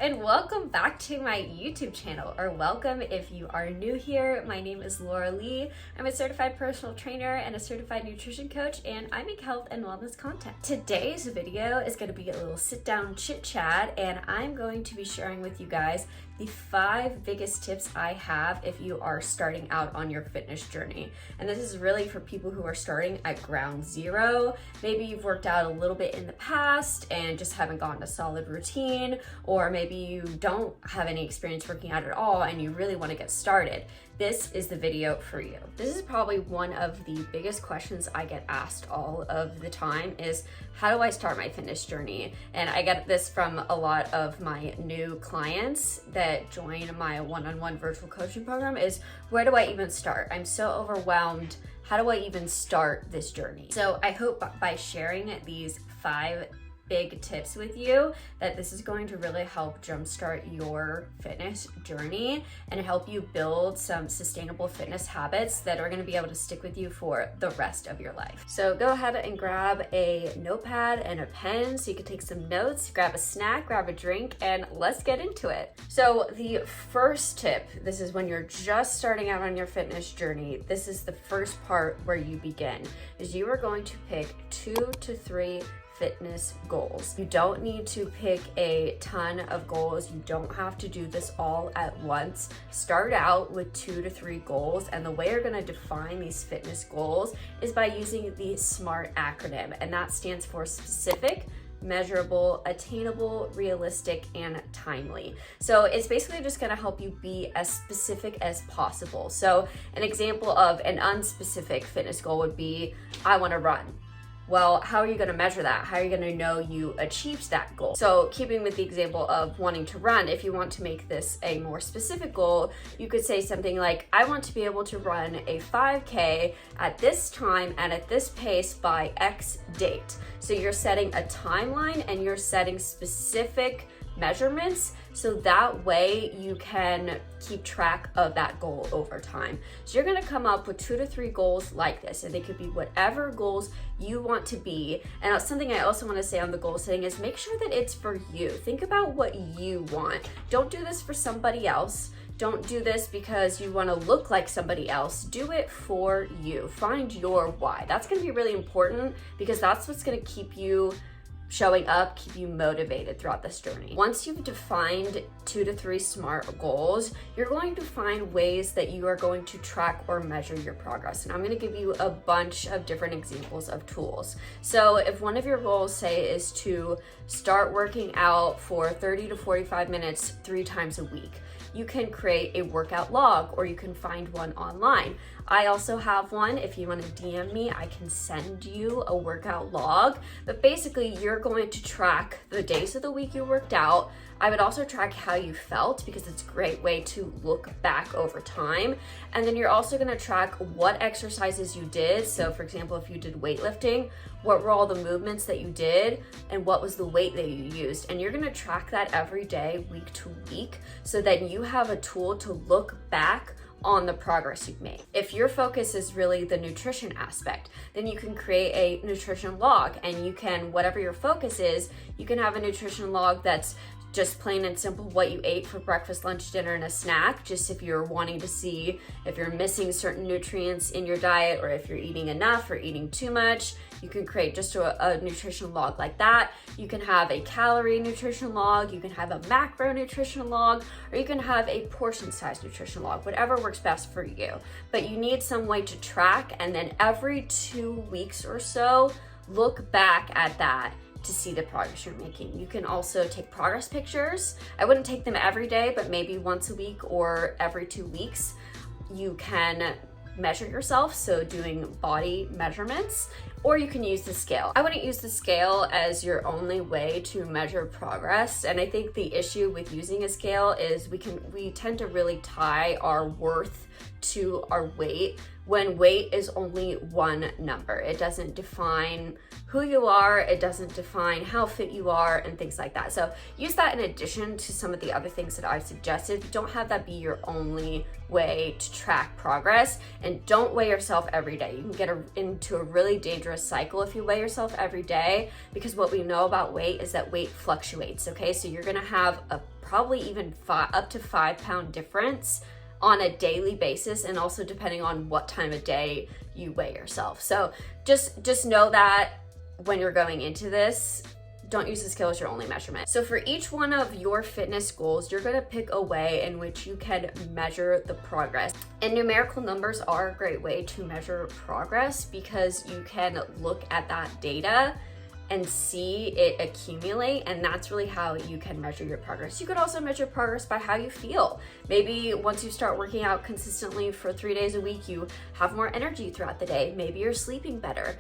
and welcome back to my YouTube channel, or welcome if you are new here. My name is Laura Lee. I'm a certified personal trainer and a certified nutrition coach, and I make health and wellness content. Today's video is going to be a little sit down chit chat, and I'm going to be sharing with you guys the 5 biggest tips I have if you are starting out on your fitness journey. And this is really for people who are starting at ground zero. Maybe you've worked out a little bit in the past and just haven't gotten a solid routine, or maybe you don't have any experience working out at all and you really want to get started. This is the video for you. This is probably one of the biggest questions I get asked all of the time is, how do I start my fitness journey? And I get this from a lot of my new clients that join my one-on-one virtual coaching program is, where do I even start? I'm so overwhelmed. How do I even start this journey? So I hope by sharing these 5 big tips with you that this is going to really help jumpstart your fitness journey and help you build some sustainable fitness habits that are going to be able to stick with you for the rest of your life. So go ahead and grab a notepad and a pen so you can take some notes, grab a snack, grab a drink, and let's get into it. So the first tip, this is when you're just starting out on your fitness journey, this is the first part where you begin, is you are going to pick 2 to 3 fitness goals. You don't need to pick a ton of goals. You don't have to do this all at once. Start out with 2 to 3 goals, and the way you're going to define these fitness goals is by using the SMART acronym, and that stands for specific, measurable, attainable, realistic, and timely. So it's basically just going to help you be as specific as possible. So an example of an unspecific fitness goal would be, I want to run. Well, how are you going to measure that? How are you going to know you achieved that goal? So keeping with the example of wanting to run, if you want to make this a more specific goal, you could say something like, I want to be able to run a 5K at this time and at this pace by X date. So you're setting a timeline and you're setting specific measurements, so that way you can keep track of that goal over time. So you're going to come up with 2 to 3 goals like this, and they could be whatever goals you want to be. And something I also want to say on the goal setting is make sure that it's for you. Think about what you want. Don't do this for somebody else. Don't do this because you want to look like somebody else. Do it for you. Find your why. That's going to be really important because that's what's going to keep you showing up, keep you motivated throughout this journey. Once you've defined 2 to 3 SMART goals, you're going to find ways that you are going to track or measure your progress. And I'm going to give you a bunch of different examples of tools. So if one of your goals, say, is to start working out for 30 to 45 minutes 3 times a week, you can create a workout log, or you can find one online. I also have one. If you want to DM me, I can send you a workout log. But basically, you're going to track the days of the week you worked out. I would also track how you felt because it's a great way to look back over time. And then you're also going to track what exercises you did. So for example, if you did weightlifting, what were all the movements that you did and what was the weight that you used? And you're going to track that every day, week to week, so that you have a tool to look back on the progress you've made. If your focus is really the nutrition aspect, then you can create a nutrition log, and you can, whatever your focus is, you can have a nutrition log that's just plain and simple what you ate for breakfast, lunch, dinner, and a snack. Just if you're wanting to see if you're missing certain nutrients in your diet, or if you're eating enough or eating too much, you can create just a nutrition log like that. You can have a calorie nutrition log, you can have a macro nutrition log, or you can have a portion size nutrition log, whatever works best for you. But you need some way to track, and then every 2 weeks or so, look back at that to see the progress you're making. You can also take progress pictures. I wouldn't take them every day, but maybe once a week or every 2 weeks. You can measure yourself, so doing body measurements, or you can use the scale. I wouldn't use the scale as your only way to measure progress. And I think the issue with using a scale is we tend to really tie our worth to our weight, when weight is only one number. It doesn't define who you are, it doesn't define how fit you are, and things like that. So use that in addition to some of the other things that I've suggested. Don't have that be your only way to track progress, and don't weigh yourself every day. You can get into a really dangerous cycle if you weigh yourself every day, because what we know about weight is that weight fluctuates, okay? So you're gonna have a probably even up to 5-pound difference on a daily basis, and also depending on what time of day you weigh yourself. So just know that when you're going into this, don't use the scale as your only measurement. So for each one of your fitness goals, you're gonna pick a way in which you can measure the progress. And numerical numbers are a great way to measure progress, because you can look at that data and see it accumulate, and that's really how you can measure your progress. You could also measure progress by how you feel. Maybe once you start working out consistently for 3 days a week, you have more energy throughout the day. Maybe you're sleeping better.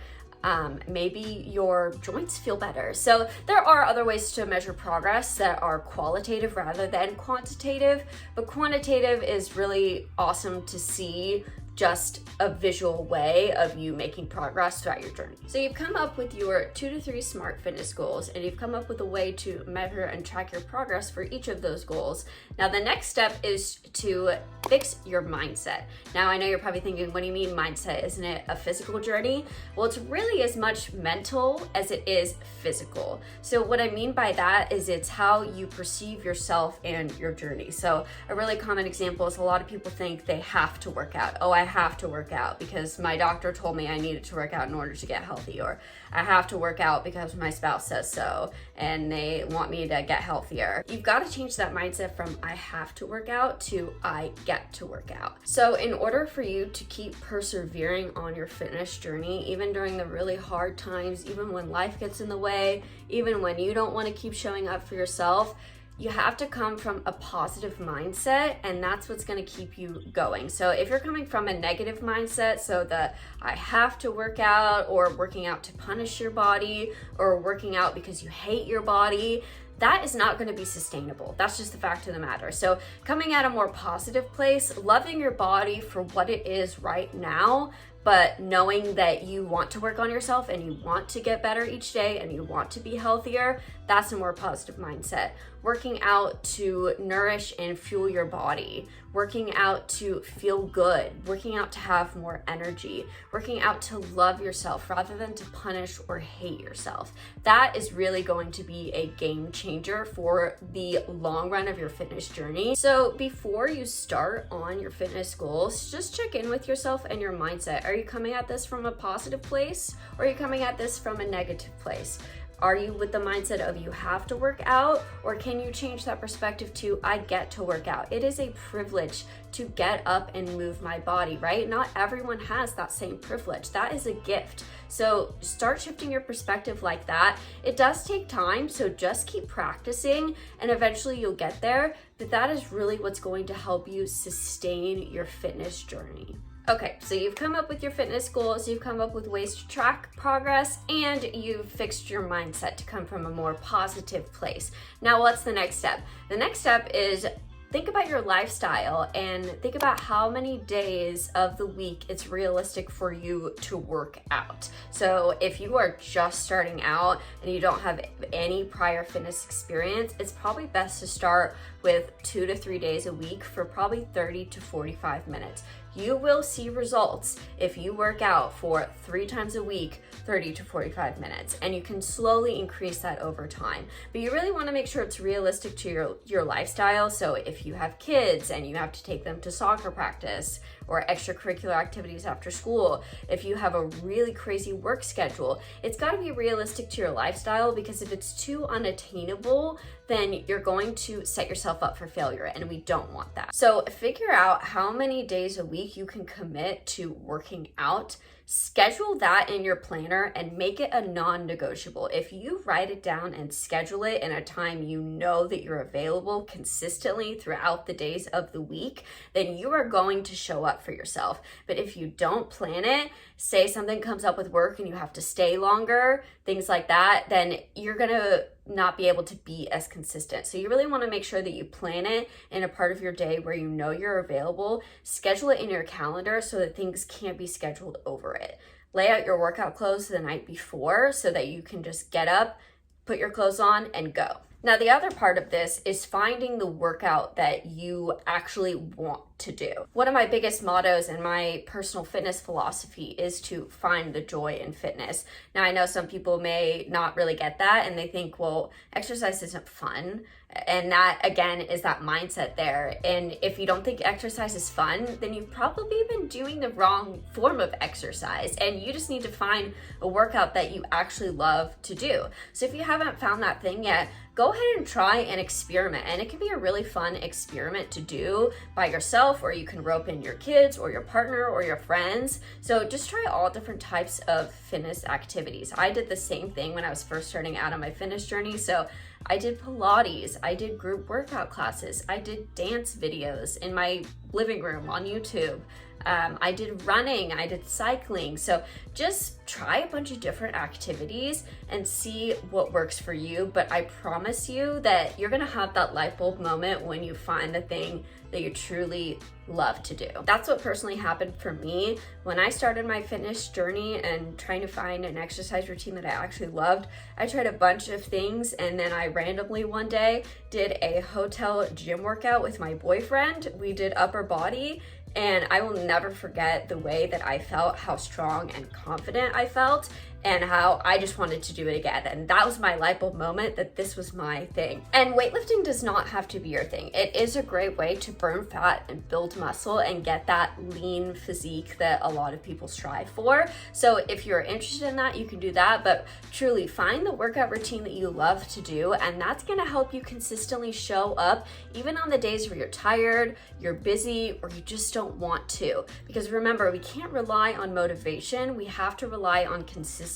Maybe your joints feel better. So there are other ways to measure progress that are qualitative rather than quantitative, but quantitative is really awesome to see just a visual way of you making progress throughout your journey. So you've come up with your 2 to 3 SMART fitness goals, and you've come up with a way to measure and track your progress for each of those goals. Now the next step is to fix your mindset. Now I know you're probably thinking, what do you mean mindset? Isn't it a physical journey? Well, it's really as much mental as it is physical. So what I mean by that is it's how you perceive yourself and your journey. So a really common example is a lot of people think they have to work out. Oh, I have to work out because my doctor told me I needed to work out in order to get healthy, or I have to work out because my spouse says so and they want me to get healthier. You've got to change that mindset from I have to work out to I get to work out. So in order for you to keep persevering on your fitness journey, even during the really hard times, even when life gets in the way, even when you don't want to keep showing up for yourself, you have to come from a positive mindset, and that's what's going to keep you going. So if you're coming from a negative mindset, so that I have to work out, or working out to punish your body, or working out because you hate your body, that is not going to be sustainable. That's just the fact of the matter. So coming at a more positive place, loving your body for what it is right now, but knowing that you want to work on yourself and you want to get better each day and you want to be healthier, that's a more positive mindset. Working out to nourish and fuel your body, working out to feel good, working out to have more energy, working out to love yourself rather than to punish or hate yourself. That is really going to be a game changer for the long run of your fitness journey. So before you start on your fitness goals, just check in with yourself and your mindset. Are you coming at this from a positive place, or are you coming at this from a negative place? Are you with the mindset of you have to work out, or can you change that perspective to I get to work out? It is a privilege to get up and move my body, right? Not everyone has that same privilege. That is a gift. So start shifting your perspective like that. It does take time, so just keep practicing and eventually you'll get there, but that is really what's going to help you sustain your fitness journey. Okay, so you've come up with your fitness goals, you've come up with ways to track progress, and you've fixed your mindset to come from a more positive place. Now, what's the next step? The next step is think about your lifestyle and think about how many days of the week it's realistic for you to work out. So if you are just starting out and you don't have any prior fitness experience, it's probably best to start with 2 to 3 days a week for probably 30 to 45 minutes. You will see results if you work out for 3 times a week, 30 to 45 minutes, and you can slowly increase that over time. But you really want to make sure it's realistic to your lifestyle. So if you have kids and you have to take them to soccer practice or extracurricular activities after school, if you have a really crazy work schedule, it's got to be realistic to your lifestyle, because if it's too unattainable, then you're going to set yourself up for failure, and we don't want that. So figure out how many days a week you can commit to working out. Schedule that in your planner and make it a non-negotiable. If you write it down and schedule it in a time you know that you're available consistently throughout the days of the week, then you are going to show up for yourself. But if you don't plan it, say something comes up with work and you have to stay longer, things like that, then you're gonna not be able to be as consistent. So you really want to make sure that you plan it in a part of your day where you know you're available. Schedule it in your calendar so that things can't be scheduled over it. lay out your workout clothes the night before so that you can just get up, put your clothes on, and go. Now, the other part of this is finding the workout that you actually want to do. One of my biggest mottos in my personal fitness philosophy is to find the joy in fitness. Now, I know some people may not really get that and they think, well, exercise isn't fun. And that, again, is that mindset there. And if you don't think exercise is fun, then you've probably been doing the wrong form of exercise. And you just need to find a workout that you actually love to do. So if you haven't found that thing yet, go ahead and try and experiment. And it can be a really fun experiment to do by yourself, or you can rope in your kids or your partner or your friends. So just try all different types of fitness activities. I did the same thing when I was first starting out on my fitness journey. So I did Pilates, I did group workout classes, I did dance videos in my living room on YouTube. I did running, I did cycling. So just try a bunch of different activities and see what works for you. But I promise you that you're gonna have that light bulb moment when you find the thing that you truly love to do. That's what personally happened for me when I started my fitness journey and trying to find an exercise routine that I actually loved. I tried a bunch of things, and then I randomly one day did a hotel gym workout with my boyfriend. We did upper body, and I will never forget the way that I felt, how strong and confident I felt, and how I just wanted to do it again. And that was my light bulb moment that this was my thing. And weightlifting does not have to be your thing. It is a great way to burn fat and build muscle and get that lean physique that a lot of people strive for. So if you're interested in that, you can do that, but truly find the workout routine that you love to do, and that's gonna help you consistently show up even on the days where you're tired, you're busy, or you just don't want to. Because remember, we can't rely on motivation, we have to rely on consistency.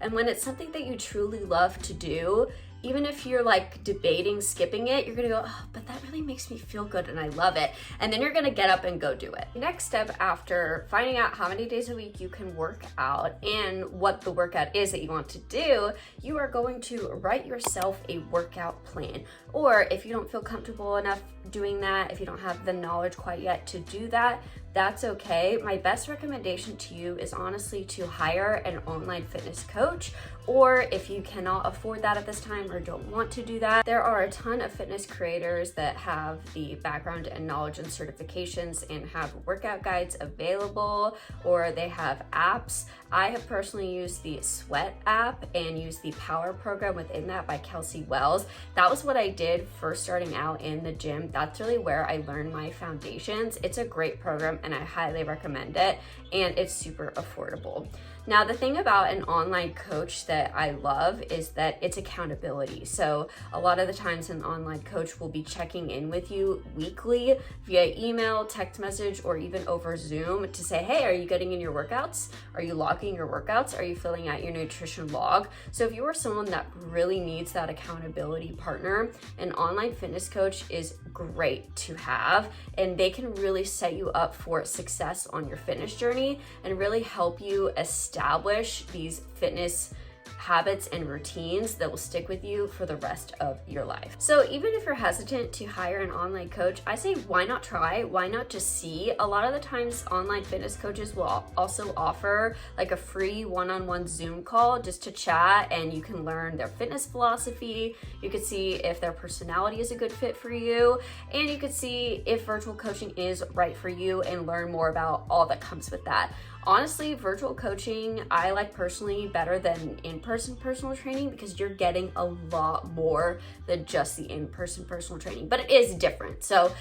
And when it's something that you truly love to do, even if you're like debating skipping it, you're gonna go, oh, but that really makes me feel good and I love it. And then you're gonna get up and go do it. Next step, after finding out how many days a week you can work out and what the workout is that you want to do, you are going to write yourself a workout plan. Or if you don't feel comfortable enough doing that, if you don't have the knowledge quite yet to do that, that's okay. My best recommendation to you is honestly to hire an online fitness coach, or if you cannot afford that at this time or don't want to do that, there are a ton of fitness creators that have the background and knowledge and certifications and have workout guides available, or they have apps. I have personally used the Sweat app and used the Power program within that by Kelsey Wells. That was what I did first starting out in the gym. That's really where I learned my foundations. It's a great program and I highly recommend it, and it's super affordable. Now, the thing about an online coach that I love is that it's accountability. So a lot of the times an online coach will be checking in with you weekly via email, text message, or even over Zoom to say, hey, are you getting in your workouts? Are you logging your workouts? Are you filling out your nutrition log? So if you are someone that really needs that accountability partner, an online fitness coach is great to have, and they can really set you up for success on your fitness journey and really help you establish these fitness habits and routines that will stick with you for the rest of your life. So even if you're hesitant to hire an online coach, I say why not try? Why not just see? A lot of the times online fitness coaches will also offer like a free one-on-one Zoom call just to chat, and you can learn their fitness philosophy. You could see if their personality is a good fit for you, and you could see if virtual coaching is right for you and learn more about all that comes with that. Honestly, virtual coaching, I like personally better than in-person personal training because you're getting a lot more than just the in-person personal training, but it is different. So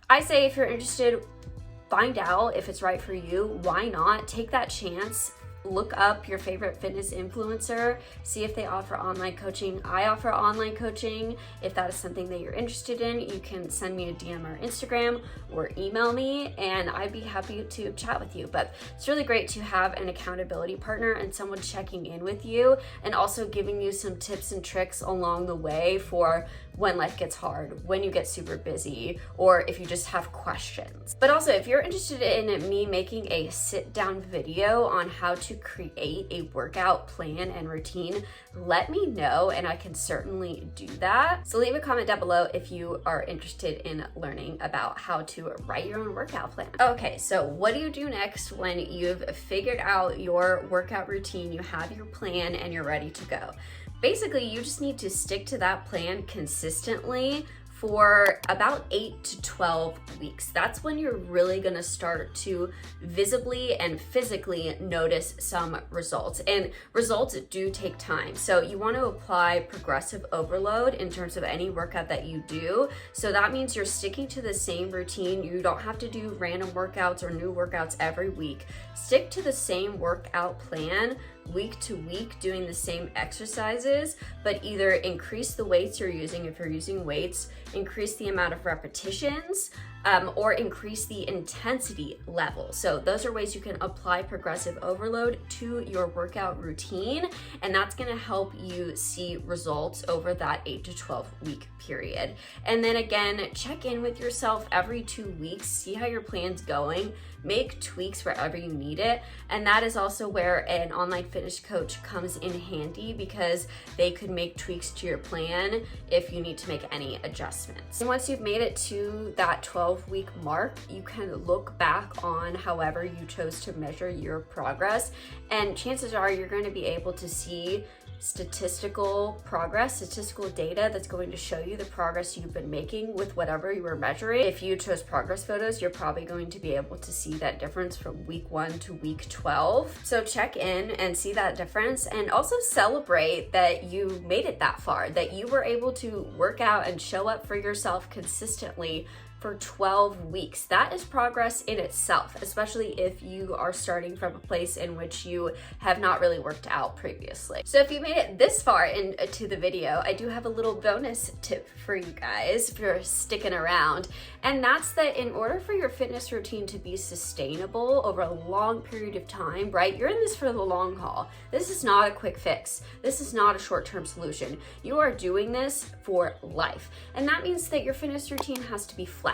I say if you're interested, find out if it's right for you. Why not? Take that chance. Look up your favorite fitness influencer, see if they offer online coaching. I offer online coaching. If that is something that you're interested in, you can send me a DM or Instagram or email me, and I'd be happy to chat with you. But it's really great to have an accountability partner and someone checking in with you and also giving you some tips and tricks along the way for when life gets hard, when you get super busy, or if you just have questions. But also, if you're interested in me making a sit-down video on how to to create a workout plan and routine, let me know and I can certainly do that. So leave a comment down below if you are interested in learning about how to write your own workout plan. Okay, so what do you do next when you've figured out your workout routine, you have your plan, and you're ready to go? Basically, you just need to stick to that plan consistently for about 8 to 12 weeks. That's when you're really gonna start to visibly and physically notice some results. And results do take time. So you wanna apply progressive overload in terms of any workout that you do. So that means you're sticking to the same routine. You don't have to do random workouts or new workouts every week. Stick to the same workout plan week to week, doing the same exercises, but either increase the weights you're using if you're using weights, increase the amount of repetitions, or increase the intensity level. So those are ways you can apply progressive overload to your workout routine, and that's gonna help you see results over that 8 to 12 week period. And then again, check in with yourself every 2 weeks, see how your plan's going, make tweaks wherever you need it. And that is also where an online fitness coach comes in handy, because they could make tweaks to your plan if you need to make any adjustments. And once you've made it to that 12-week mark, you can look back on however you chose to measure your progress, and chances are you're going to be able to see statistical progress, statistical data that's going to show you the progress you've been making with whatever you were measuring. If you chose progress photos, you're probably going to be able to see that difference from week 1 to week 12. So check in and see that difference, and also celebrate that you made it that far, that you were able to work out and show up for yourself consistently for 12 weeks. That is progress in itself, especially if you are starting from a place in which you have not really worked out previously. So if you made it this far into the video, I do have a little bonus tip for you guys if you're sticking around. And that's that in order for your fitness routine to be sustainable over a long period of time, right? You're in this for the long haul. This is not a quick fix. This is not a short-term solution. You are doing this for life. And that means that your fitness routine has to be flexible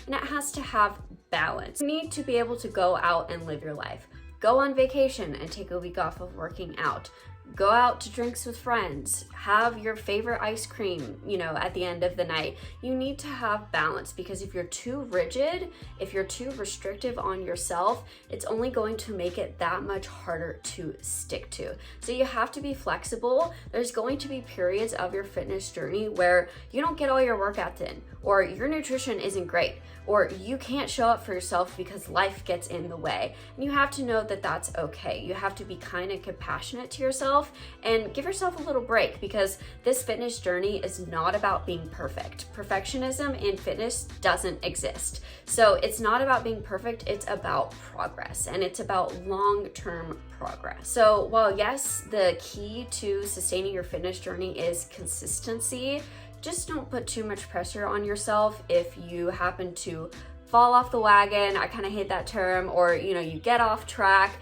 and it has to have balance. You need to be able to go out and live your life. Go on vacation and take a week off of working out. Go out to drinks with friends, have your favorite ice cream, at the end of the night. You need to have balance, because if you're too rigid, if you're too restrictive on yourself, it's only going to make it that much harder to stick to. So you have to be flexible. There's going to be periods of your fitness journey where you don't get all your workouts in, or your nutrition isn't great, or you can't show up for yourself because life gets in the way. And you have to know that that's okay. You have to be kind and compassionate to yourself and give yourself a little break, because this fitness journey is not about being perfect. Perfectionism in fitness doesn't exist. So it's not about being perfect, it's about progress, and it's about long-term progress. So while yes, the key to sustaining your fitness journey is consistency, just don't put too much pressure on yourself if you happen to fall off the wagon. I kind of hate that term, or you get off track.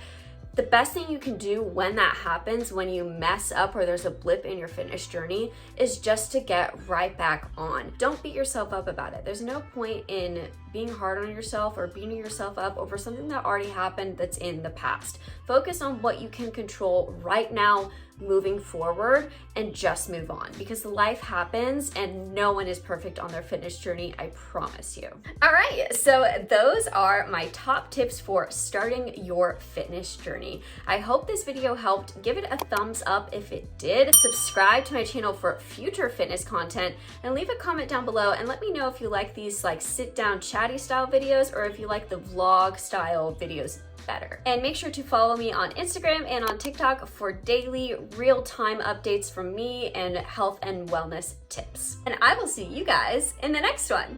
The best thing you can do when that happens, when you mess up or there's a blip in your fitness journey, is just to get right back on. Don't beat yourself up about it. There's no point in being hard on yourself or beating yourself up over something that already happened that's in the past. Focus on what you can control right now, moving forward, and just move on, because life happens and no one is perfect on their fitness journey, I promise you. All right, so those are my top tips for starting your fitness journey. I hope this video helped. Give it a thumbs up if it did. Subscribe to my channel for future fitness content, and leave a comment down below and let me know if you like these sit down chatty style videos, or if you like the vlog style videos better. And make sure to follow me on Instagram and on TikTok for daily real-time updates from me and health and wellness tips. And I will see you guys in the next one.